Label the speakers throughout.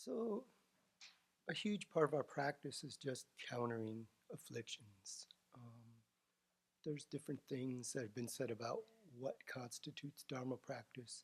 Speaker 1: So, a huge part of our practice is just countering afflictions. There's different things that have been said about what constitutes Dharma practice.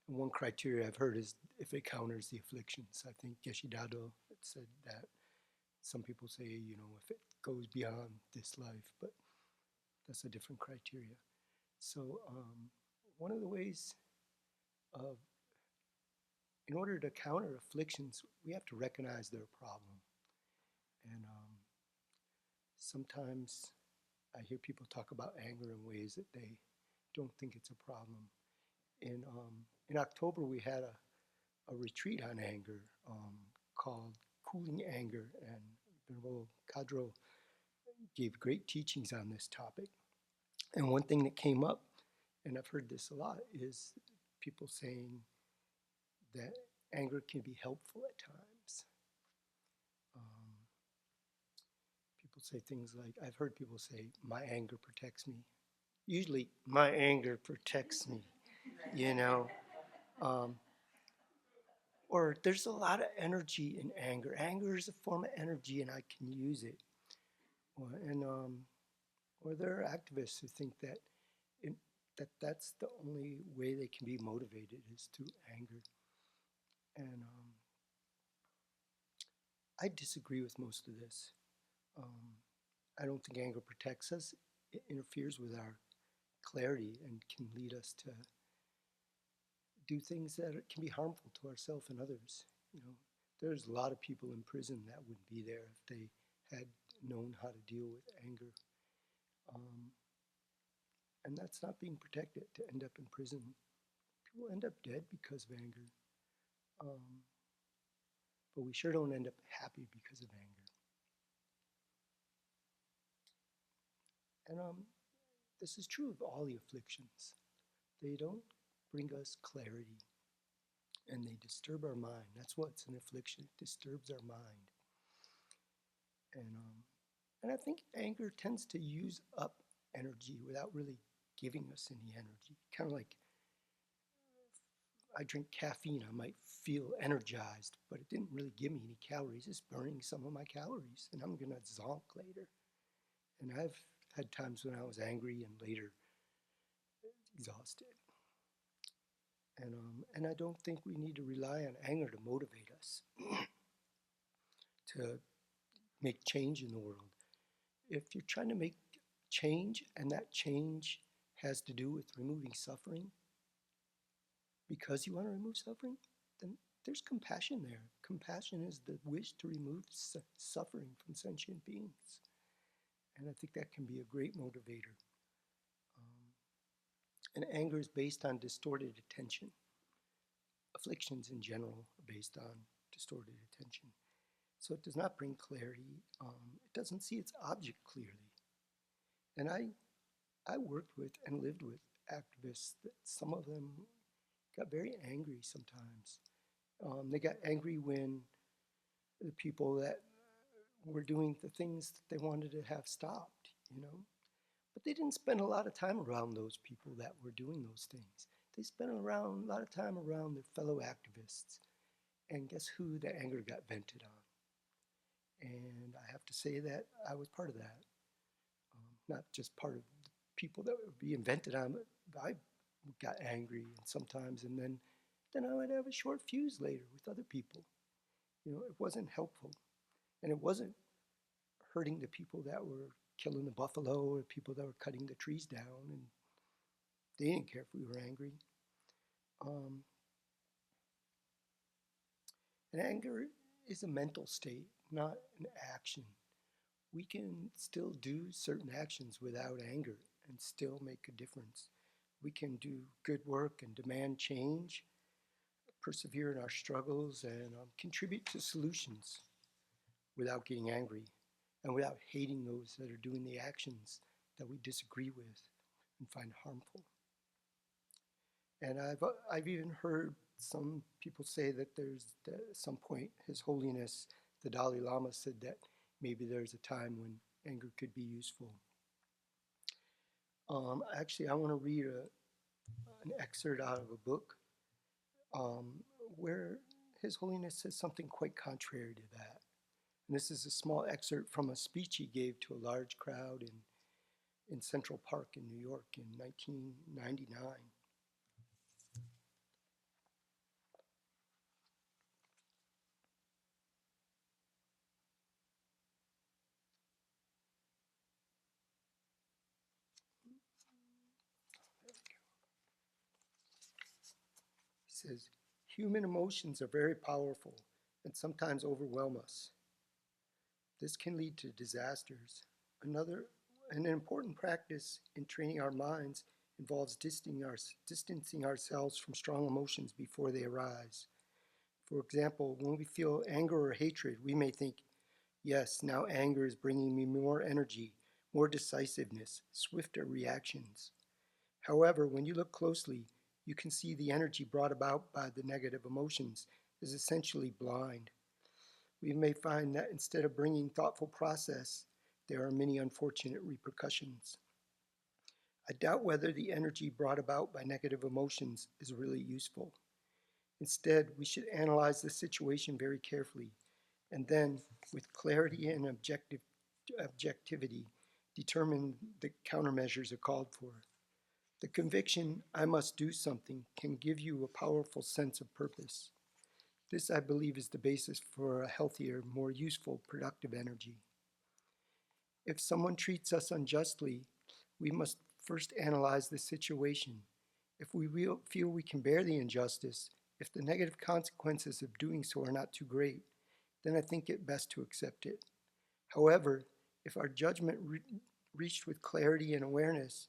Speaker 1: And one criteria I've heard is if it counters the afflictions. I think Geshe Dado had said that. Some people say, if it goes beyond this life, but that's a different criteria. So, one of the ways of, in order to counter afflictions, we have to recognize they're a problem. And sometimes I hear people talk about anger in ways that they don't think it's a problem. In October, we had a retreat on anger called Cooling Anger, and Venerable Kadro gave great teachings on this topic. And one thing that came up, and I've heard this a lot, is people saying that anger can be helpful at times. People say things like, I've heard people say, my anger protects me. Usually, my anger protects me, you know. Um, or there's a lot of energy in anger. Anger is a form of energy, and I can use it. Or there are activists who think that that's the only way they can be motivated is through anger. And I disagree with most of this. I don't think anger protects us. It interferes with our clarity and can lead us to do things that can be harmful to ourselves and others. There's a lot of people in prison that wouldn't be there if they had known how to deal with anger. And that's not being protected, to end up in prison. People end up dead because of anger. But we sure don't end up happy because of anger. And this is true of all the afflictions. They don't bring us clarity, and they disturb our mind. That's what's an affliction. It disturbs our mind. And I think anger tends to use up energy without really giving us any energy. Kind of like I drink caffeine, I might feel energized, but it didn't really give me any calories. It's burning some of my calories, and I'm going to zonk later. And I've had times when I was angry and later exhausted. And I don't think we need to rely on anger to motivate us to make change in the world. If you're trying to make change and that change has to do with removing suffering because you want to remove suffering, then there's compassion there. Compassion is the wish to remove suffering from sentient beings. And I think that can be a great motivator. And anger is based on distorted attention. Afflictions in general are based on distorted attention. So it does not bring clarity. It doesn't see its object clearly. And I worked with and lived with activists that some of them got very angry sometimes. They got angry when the people that were doing the things that they wanted to have stopped. But they didn't spend a lot of time around those people that were doing those things. They spent a lot of time around their fellow activists. And guess who the anger got vented on? And I have to say that I was part of that. Not just part of the people that would be vented on, but I got angry and sometimes, and then I would have a short fuse later with other people. It wasn't helpful. And it wasn't hurting the people that were killing the buffalo or people that were cutting the trees down, and they didn't care if we were angry. And anger is a mental state, not an action. We can still do certain actions without anger and still make a difference. We can do good work and demand change, persevere in our struggles, and contribute to solutions without getting angry and without hating those that are doing the actions that we disagree with and find harmful. And I've even heard some people say that there's at some point His Holiness the Dalai Lama said that maybe there's a time when anger could be useful. Actually, I want to read an excerpt out of a book where His Holiness says something quite contrary to that. And this is a small excerpt from a speech he gave to a large crowd in Central Park in New York in 1999. He says, human emotions are very powerful and sometimes overwhelm us. This can lead to disasters. An important practice in training our minds involves distancing ourselves from strong emotions before they arise. For example, when we feel anger or hatred, we may think, yes, now anger is bringing me more energy, more decisiveness, swifter reactions. However, when you look closely, you can see the energy brought about by the negative emotions is essentially blind. We may find that instead of bringing thoughtful process, there are many unfortunate repercussions. I doubt whether the energy brought about by negative emotions is really useful. Instead, we should analyze the situation very carefully and then, with clarity and objectivity, determine the countermeasures are called for. The conviction, I must do something, can give you a powerful sense of purpose. This, I believe, is the basis for a healthier, more useful, productive energy. If someone treats us unjustly, we must first analyze the situation. If we feel we can bear the injustice, if the negative consequences of doing so are not too great, then I think it best to accept it. However, if our judgment reached with clarity and awareness,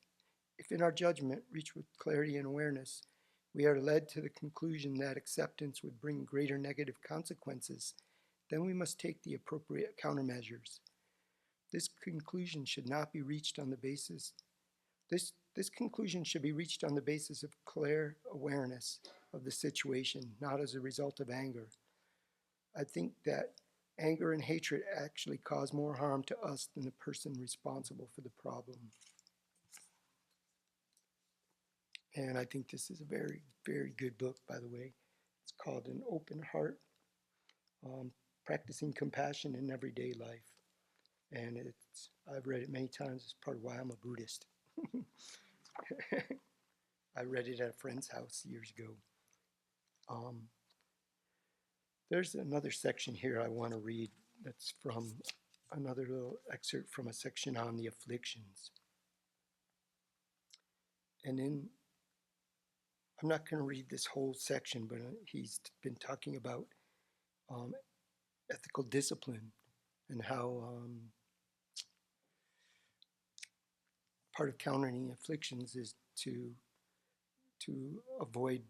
Speaker 1: if in our judgment reached with clarity and awareness, we are led to the conclusion that acceptance would bring greater negative consequences, then we must take the appropriate countermeasures. This conclusion should not be reached on the basis This conclusion should be reached on the basis of clear awareness of the situation, not as a result of anger. I think that anger and hatred actually cause more harm to us than the person responsible for the problem. And I think this is a very, very good book, by the way. It's called An Open Heart, Practicing Compassion in Everyday Life. And I've read it many times. It's part of why I'm a Buddhist. I read it at a friend's house years ago. There's another section here I want to read that's from another little excerpt from a section on the afflictions. And I'm not going to read this whole section, but he's been talking about ethical discipline and how part of countering afflictions is to avoid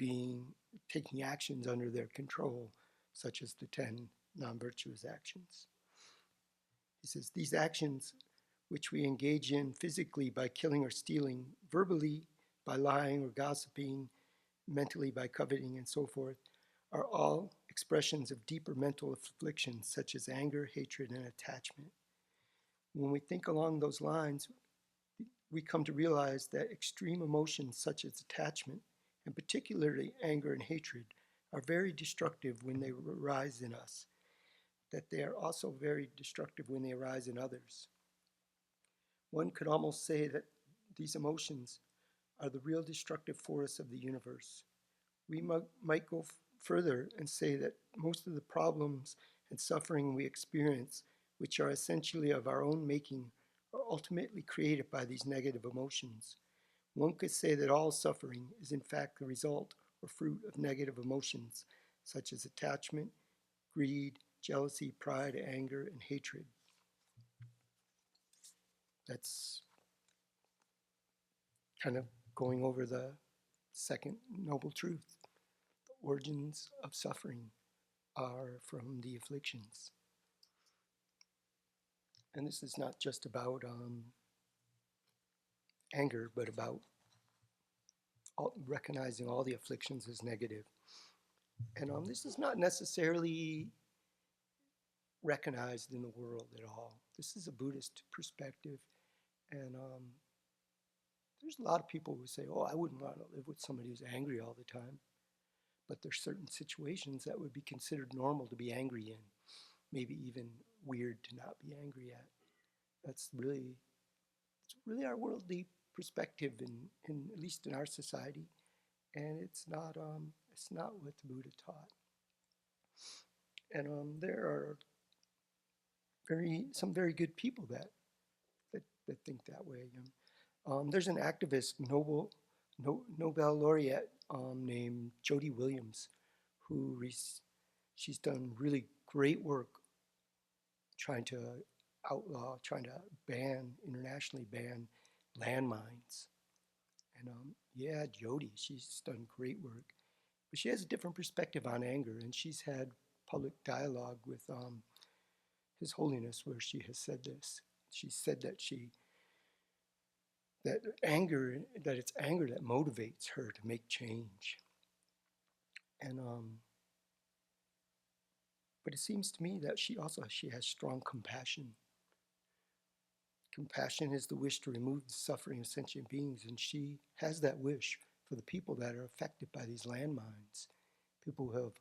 Speaker 1: taking actions under their control, such as the 10 non-virtuous actions. He says, these actions, which we engage in physically by killing or stealing, verbally by lying or gossiping, mentally by coveting and so forth, are all expressions of deeper mental afflictions such as anger, hatred, and attachment. When we think along those lines, we come to realize that extreme emotions such as attachment, and particularly anger and hatred, are very destructive when they arise in us, that they are also very destructive when they arise in others. One could almost say that these emotions are the real destructive force of the universe. We might go further and say that most of the problems and suffering we experience, which are essentially of our own making, are ultimately created by these negative emotions. One could say that all suffering is in fact the result or fruit of negative emotions, such as attachment, greed, jealousy, pride, anger, and hatred. That's kind of going over the second noble truth. The origins of suffering are from the afflictions. And this is not just about anger, but about recognizing all the afflictions as negative. And this is not necessarily recognized in the world at all. This is a Buddhist perspective. And there's a lot of people who say, oh, I wouldn't want to live with somebody who's angry all the time. but there's certain situations that would be considered normal to be angry in, maybe even weird to not be angry at. That's really, it's really our worldly perspective in at least in our society, and it's not what the Buddha taught. And there are some very good people that think that way. There's an activist, Nobel laureate named Jody Williams, who she's done really great work trying to trying to internationally ban landmines. And yeah, Jody, she's done great work. But she has a different perspective on anger, and she's had public dialogue with His Holiness where she has said this. She said that that it's anger that motivates her to make change. And but it seems to me that she has strong compassion. Compassion is the wish to remove the suffering of sentient beings, and she has that wish for the people that are affected by these landmines, people who have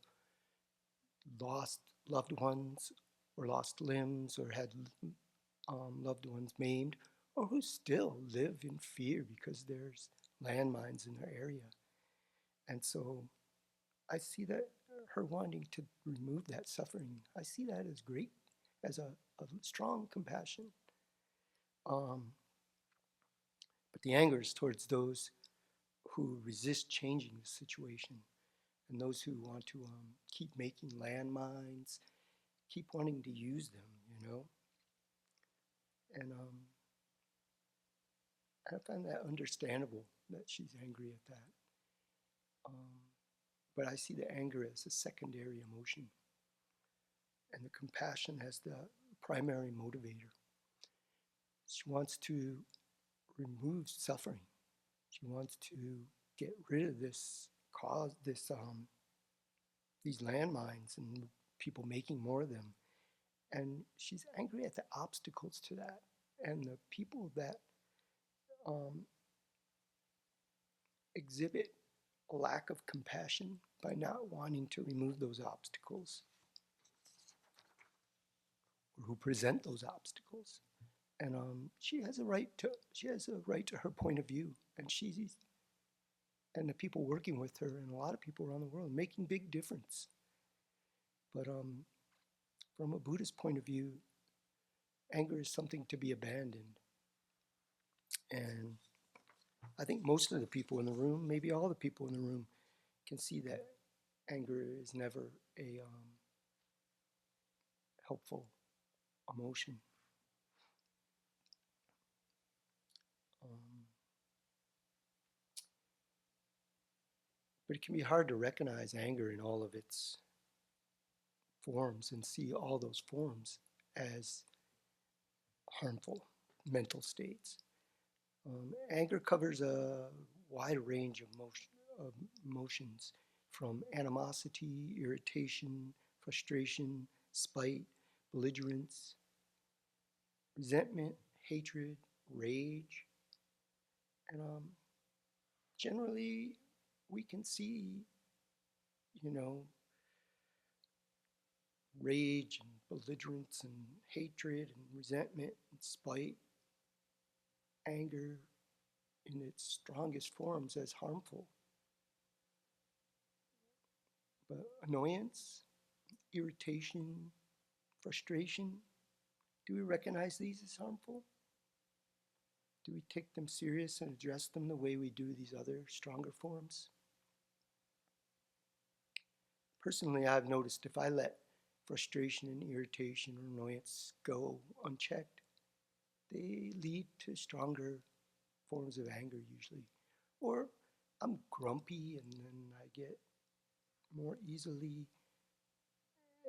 Speaker 1: lost loved ones or lost limbs or had loved ones maimed, or who still live in fear because there's landmines in their area. And so I see that her wanting to remove that suffering, I see that as great, as a strong compassion. But the anger is towards those who resist changing the situation and those who want to keep making landmines, keep wanting to use them, you know. And I find that understandable that she's angry at that. But I see the anger as a secondary emotion and the compassion as the primary motivator. She wants to remove suffering. She wants to get rid of these landmines and people making more of them. And she's angry at the obstacles to that and the people that exhibit a lack of compassion by not wanting to remove those obstacles, or who present those obstacles. And she has a right to her point of view, and and the people working with her and a lot of people around the world making big difference. But from a Buddhist point of view, anger is something to be abandoned. And I think most of the people in the room, maybe all the people in the room, can see that anger is never a helpful emotion. But it can be hard to recognize anger in all of its forms and see all those forms as harmful mental states. Anger covers a wide range of emotions, from animosity, irritation, frustration, spite, belligerence, resentment, hatred, rage. And generally, we can see, you know, rage and belligerence and hatred and resentment and spite, anger in its strongest forms as harmful. But annoyance, irritation, frustration, do we recognize these as harmful? Do we take them serious and address them the way we do these other stronger forms? Personally, I've noticed if I let frustration and irritation or annoyance go unchecked, they lead to stronger forms of anger usually. Or I'm grumpy and then I get more easily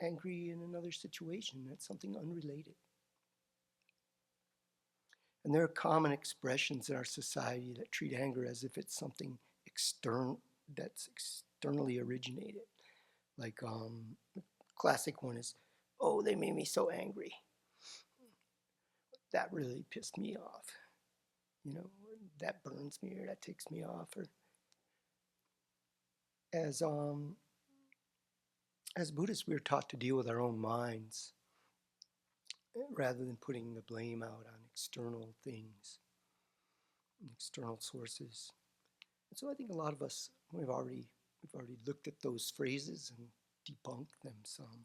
Speaker 1: angry in another situation that's something unrelated. And there are common expressions in our society that treat anger as if it's something that's externally originated. Like the classic one is, "Oh, they made me so angry. That really pissed me off. You know, that burns me or that ticks me off." Or as As Buddhists, we're taught to deal with our own minds rather than putting the blame out on external things, external sources. And so I think a lot of us, we've already looked at those phrases and debunked them some,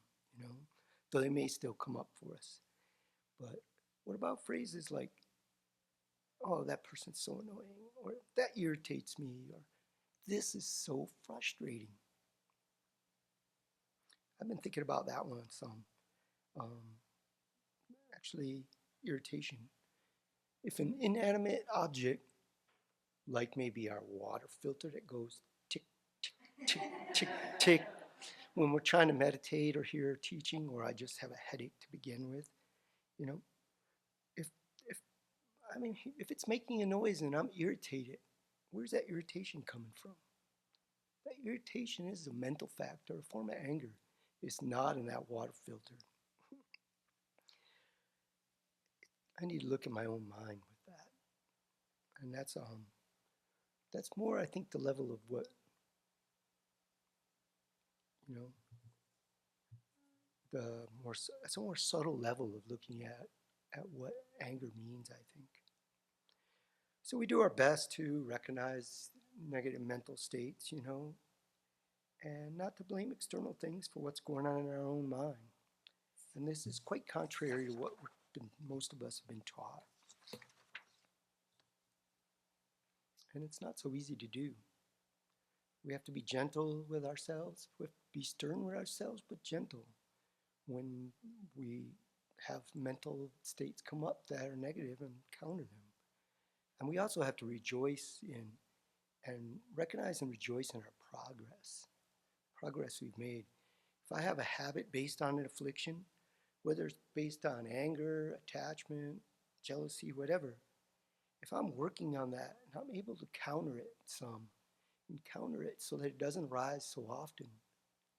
Speaker 1: though they may still come up for us. But what about phrases like, oh, that person's so annoying, or that irritates me, or this is so frustrating? I've been thinking about that one some. Um, Actually, irritation. If an inanimate object, like maybe our water filter that goes tick, tick, tick, tick, tick, when we're trying to meditate or hear a teaching, or I just have a headache to begin with, you know, if if if it's making a noise and I'm irritated, where's that irritation coming from? That irritation is a mental factor, a form of anger. It's not in that water filter. I need to look at my own mind with that, and that's more, I think, the level of what you know it's a more subtle level of looking at what anger means, I think. So we do our best to recognize negative mental states, and not to blame external things for what's going on in our own mind. And this is quite contrary to what most of us have been taught. And it's not so easy to do. We have to be gentle with ourselves. We have to be stern with ourselves, but gentle when we have mental states come up that are negative and counter them. And we also have to rejoice in and recognize and rejoice in our progress we've made. If I have a habit based on an affliction, whether it's based on anger, attachment, jealousy, whatever, if I'm working on that and I'm able to counter it some and counter it so that it doesn't rise so often,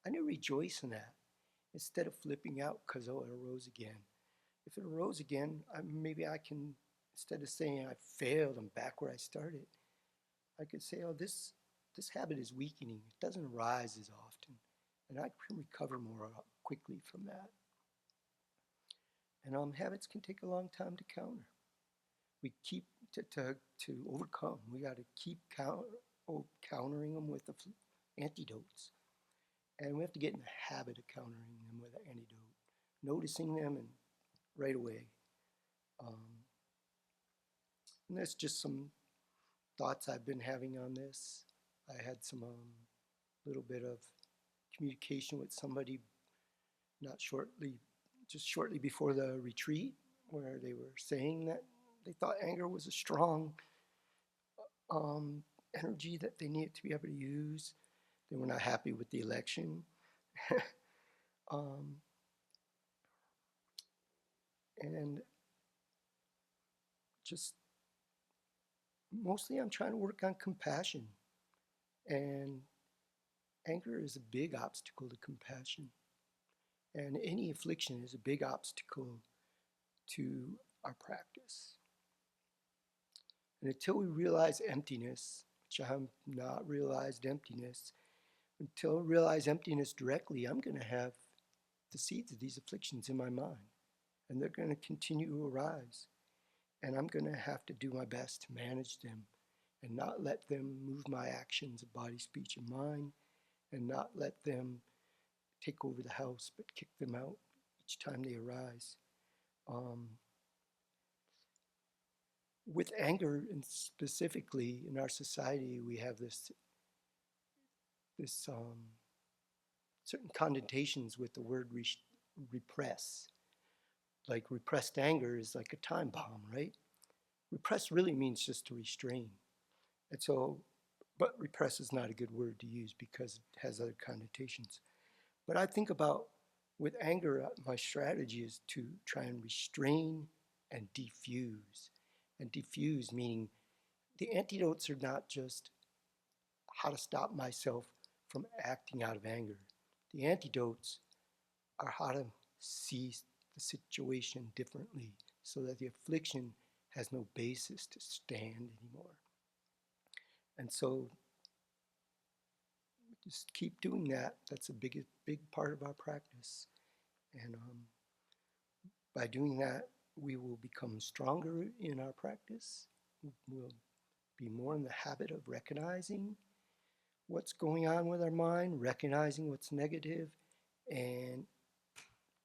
Speaker 1: I need to rejoice in that instead of flipping out because, oh, it arose again. If it arose again, maybe I can, instead of saying I failed, I'm back where I started, I could say, oh, this habit is weakening. It doesn't rise as often. And I can recover more quickly from that. And habits can take a long time to counter. We keep to overcome. We got to keep countering them with the antidotes. And we have to get in the habit of countering them with an antidote, noticing them and right away. And that's just some thoughts I've been having on this. I had some little bit of communication with somebody just shortly before the retreat, where they were saying that they thought anger was a strong energy that they needed to be able to use. They were not happy with the election. And just mostly I'm trying to work on compassion. And anger is a big obstacle to compassion. And any affliction is a big obstacle to our practice. And until we realize emptiness, which I have not realized emptiness, until I realize emptiness directly, I'm going to have the seeds of these afflictions in my mind. And they're going to continue to arise. And I'm going to have to do my best to manage them and not let them move my actions of body, speech, and mind, and not let them take over the house, but kick them out each time they arise. With anger, and specifically in our society, we have this certain connotations with the word repress. Like repressed anger is like a time bomb, right? Repress really means just to restrain. And so, but repress is not a good word to use because it has other connotations. But I think about with anger, my strategy is to try and restrain and diffuse. And diffuse meaning the antidotes are not just how to stop myself from acting out of anger. The antidotes are how to see the situation differently so that the affliction has no basis to stand anymore. And so just keep doing that. That's a big part of our practice. And by doing that, we will become stronger in our practice. We'll be more in the habit of recognizing what's going on with our mind, recognizing what's negative, and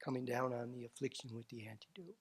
Speaker 1: coming down on the affliction with the antidote.